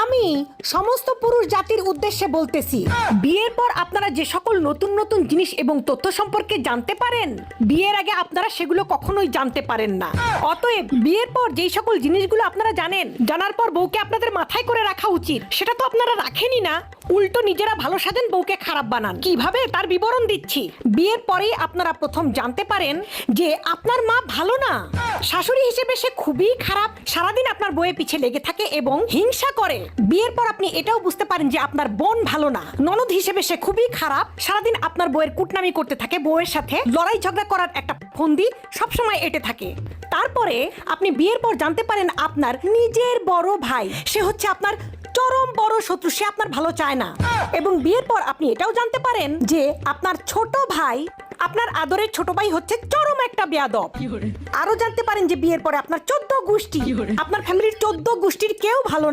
আমি সমস্ত পুরুষ জাতির উদ্দেশ্যে বলতেছি, বিয়ের পর আপনারা যে সকল নতুন নতুন জিনিস এবং তথ্য সম্পর্কে জানতে পারেন, বিয়ের আগে আপনারা সেগুলো কখনোই জানতে পারেন না। অতএব বিয়ের পর যেই সকল জিনিসগুলো আপনারা জানেন, জানার পর বউকে আপনাদের মাথায় করে রাখা উচিত, সেটা তো আপনারা রাখেনই না, উল্টো নিজেরা ভালো সাজেন, বউকে খারাপ বানান। কিভাবে তার বিবরণ দিচ্ছি। বিয়ের পরেই আপনারা প্রথম জানতে পারেন যে আপনার মা ভালো না, শাশুড়ি হিসেবে সে খুবই খারাপ, সারাদিন আপনার বউয়ের পিছে লেগে থাকে এবং হিংসা করে। বিয়ের পর আপনি এটাও বুঝতে পারেন যে আপনার বোন ভালো না, ননদ হিসেবে সে খুবই খারাপ, সারাদিন আপনার বউয়ের কুটনামি করতে থাকে, বউয়ের সাথে লড়াই ঝগড়া করার একটা ফন্দি সবসময় এঁটে থাকে। তারপরে আপনি বিয়ের পর জানতে পারেন আপনার নিজের বড় ভাই, সে হচ্ছে আপনার চরম বড় শত্রু, সে আপনার ভালো চায় না। এবং বিয়ের পর আপনি এটাও জানতে পারেন যে আপনার ছোট ভাই, আপনার আদরের ছোট ভাই হচ্ছে চরম একটা বেয়াদব। আরো জানতে পারেন যে বিয়ের পরে আপনার 14 গোষ্ঠী, আপনার ফ্যামিলির 14 গোষ্ঠীর কেউ ভালো না।